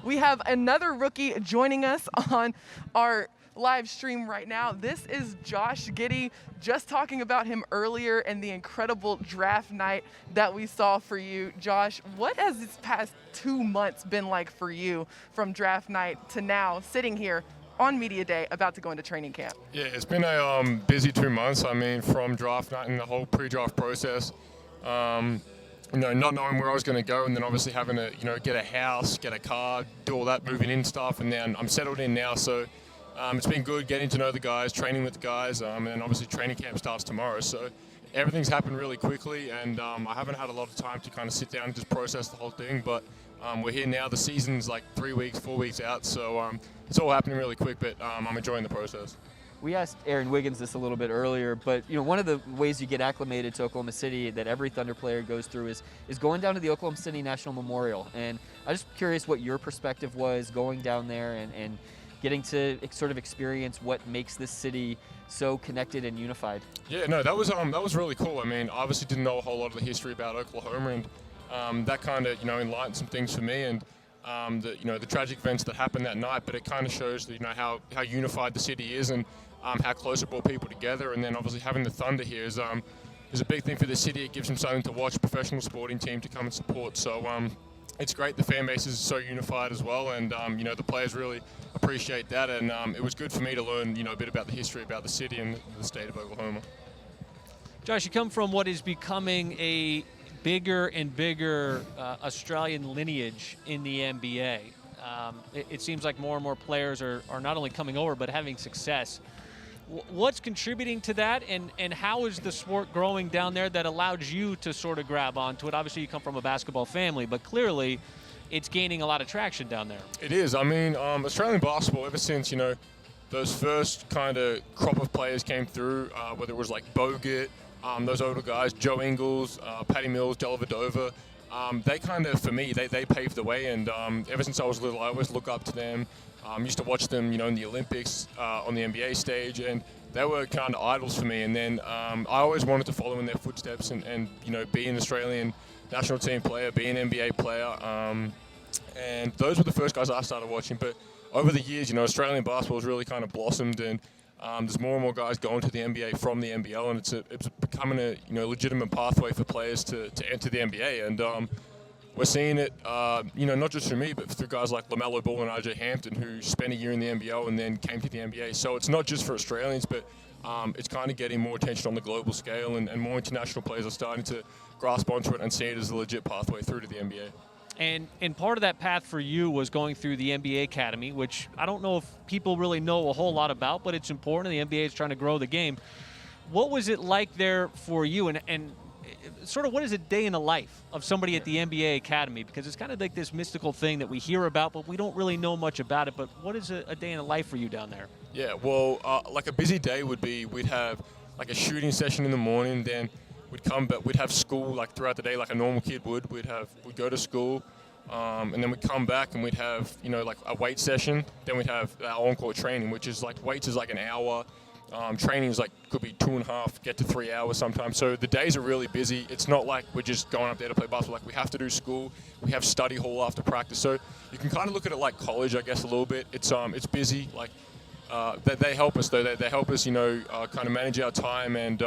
We have another rookie joining us on our live stream right now. This is Josh Giddey, just talking about him earlier and the incredible draft night that we saw for you. Josh, what has this past 2 months been like for you from draft night to now sitting here on media day about to go into training camp? Yeah, it's been a busy 2 months. I mean, from draft night and the whole pre-draft process, not knowing where I was going to go, and then obviously having to, get a house, get a car, do all that moving in stuff, and then I'm settled in now. So it's been good getting to know the guys, training with the guys, and then obviously training camp starts tomorrow. So everything's happened really quickly, and I haven't had a lot of time to kind of sit down and just process the whole thing. But we're here now. The season's like 3 weeks, 4 weeks out, so it's all happening really quick. But I'm enjoying the process. We asked Aaron Wiggins this a little bit earlier, but one of the ways you get acclimated to Oklahoma City that every Thunder player goes through is going down to the Oklahoma City National Memorial. And I'm just curious what your perspective was going down there and getting to sort of experience what makes this city so connected and unified. Yeah, no, that was really cool. I mean, obviously didn't know a whole lot of the history about Oklahoma, and that kind of enlightened some things for me, and the tragic events that happened that night. But it kind of shows that how unified the city is, and how close it brought people together. And then obviously having the Thunder here is a big thing for the city. It gives them something to watch, a professional sporting team to come and support. So it's great. The fan base is so unified as well, and the players really appreciate that. And it was good for me to learn a bit about the history about the city and the state of Oklahoma. Josh, you come from what is becoming a bigger and bigger Australian lineage in the NBA. It seems like more and more players are not only coming over but having success. What's contributing to that, and how is the sport growing down there that allowed you to sort of grab onto it? Obviously, you come from a basketball family, but clearly it's gaining a lot of traction down there. It is. I mean, Australian basketball, ever since, those first kind of crop of players came through, whether it was like Bogut, those older guys, Joe Ingles, Patty Mills, Dellavedova, they kind of, for me, they paved the way. And ever since I was little, I always look up to them. Used to watch them, in the Olympics, on the NBA stage, and they were kind of idols for me. And then I always wanted to follow in their footsteps and be an Australian national team player, be an NBA player. And those were the first guys I started watching. But over the years, Australian basketball has really kind of blossomed, and there's more and more guys going to the NBA from the NBL, and it's becoming a legitimate pathway for players to enter the NBA. And we're seeing it, not just through me, but through guys like LaMelo Ball and RJ Hampton, who spent a year in the NBL and then came to the NBA. So it's not just for Australians, but it's kind of getting more attention on the global scale, and more international players are starting to grasp onto it and see it as a legit pathway through to the NBA. And part of that path for you was going through the NBA Academy, which I don't know if people really know a whole lot about, but it's important. The NBA is trying to grow the game. What was it like there for you, and sort of what is a day in the life of somebody at the NBA Academy? Because it's kind of like this mystical thing that we hear about, but we don't really know much about it. But what is a day in the life for you down there? Yeah, well, like a busy day would be, we'd have like a shooting session in the morning, then we'd have school like throughout the day, like a normal kid would. We'd go to school, and then we'd come back and we'd have like a weight session. Then we'd have our on-court training, which is like weights is like an hour. Training is like could be 2.5, get to 3 hours sometimes. So the days are really busy. It's not like we're just going up there to play basketball. Like we have to do school. We have study hall after practice. So you can kind of look at it like college, I guess, a little bit. It's busy. Like they help us though. They help us, kind of manage our time. And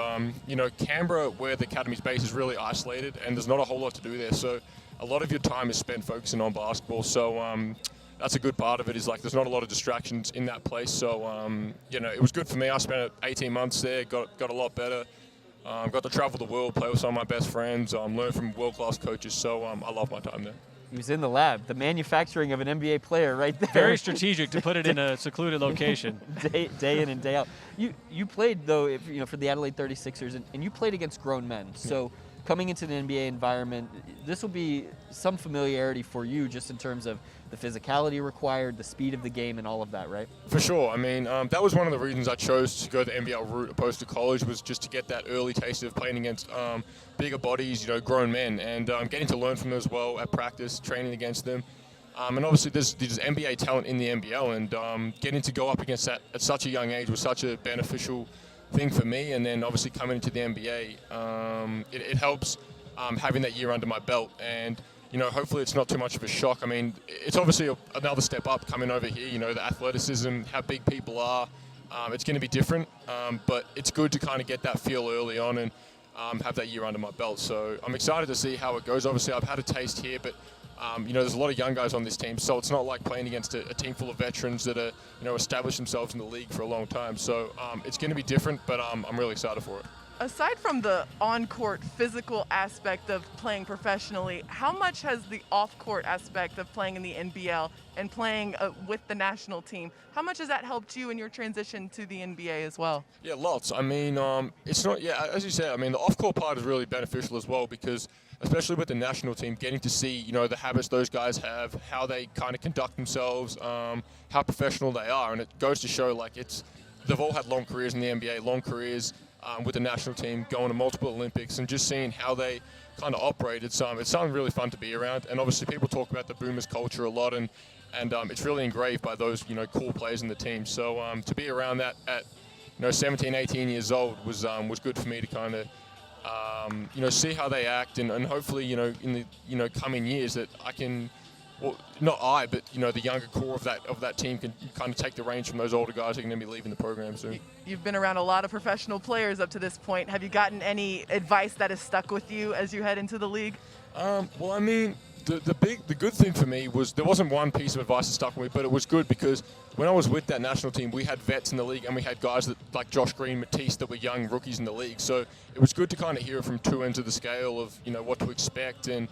Canberra, where the academy's based, is really isolated, and there's not a whole lot to do there. So a lot of your time is spent focusing on basketball. So that's a good part of it, is like there's not a lot of distractions in that place. So it was good for me. I spent 18 months there, got a lot better. Got to travel the world, play with some of my best friends, learn from world-class coaches. So I love my time there. He was in the lab, the manufacturing of an NBA player right there. Very strategic to put it in a secluded location. Day in and day out. You played, though, for the Adelaide 36ers, and you played against grown men. So coming into the NBA environment, this will be some familiarity for you just in terms of the physicality required, the speed of the game, and all of that, right? For sure. I mean, that was one of the reasons I chose to go the NBL route opposed to college, was just to get that early taste of playing against bigger bodies, grown men, and getting to learn from them as well at practice, training against them. And obviously there's NBA talent in the NBL, and getting to go up against that at such a young age was such a beneficial thing for me. And then obviously coming into the NBA, it helps having that year under my belt. And, you know, it was good for me. I spent 18 months there, got a lot better. Got to travel the world, play with some of my best friends, learn from world-class coaches. So I love my time there. Very strategic to put it in a secluded location. I mean, hopefully it's not too much of a shock. I mean, it's obviously another step up coming over here. The athleticism, how big people are. It's going to be different, but it's good to kind of get that feel early on and have that year under my belt. So I'm excited to see how it goes. Obviously, I've had a taste here, but there's a lot of young guys on this team, so it's not like playing against a team full of veterans that are, established themselves in the league for a long time. So it's going to be different, but I'm really excited for it. Aside from the on-court physical aspect of playing professionally, how much has the off-court aspect of playing in the NBL and playing with the national team, how much has that helped you in your transition to the NBA as well? Yeah, lots. I mean, it's not, as you said, I mean, the off-court part is really beneficial as well because, especially with the national team, getting to see, the habits those guys have, how they kind of conduct themselves, how professional they are. And it goes to show, they've all had long careers in the NBA, long careers with the national team, going to multiple Olympics, and just seeing how they kind of operate. It's something really fun to be around. And obviously people talk about the Boomers culture a lot, and it's really engraved by those, cool players in the team. So to be around that at, 17, 18 years old was good for me to kind of, see how they act, and hopefully, in the, coming years that I can, well, not I, but, the younger core of that team can kind of take the reins from those older guys who are going to be leaving the program soon. You've been around a lot of professional players up to this point. Have you gotten any advice that has stuck with you as you head into the league? Well, I mean, the good thing for me was there wasn't one piece of advice that stuck with me, but it was good because when I was with that national team, we had vets in the league and we had guys that like Josh Green, Matisse, that were young rookies in the league. So it was good to kind of hear it from two ends of the scale of, what to expect and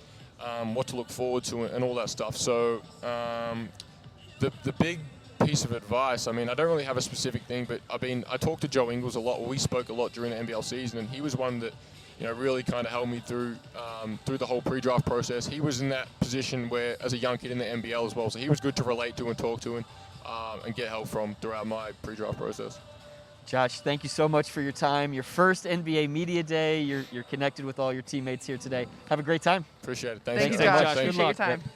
what to look forward to and all that stuff. So the big piece of advice, I mean, I don't really have a specific thing, but I talked to Joe Ingles a lot. We spoke a lot during the NBL season, and he was one that, really kind of helped me through the whole pre-draft process. He was in that position where, as a young kid in the NBL as well, so he was good to relate to and talk to and get help from throughout my pre-draft process. Josh, thank you so much for your time. Your first NBA Media Day. You're connected with all your teammates here today. Have a great time. Appreciate it. Thank you, so Josh. much. Appreciate your time. Yep.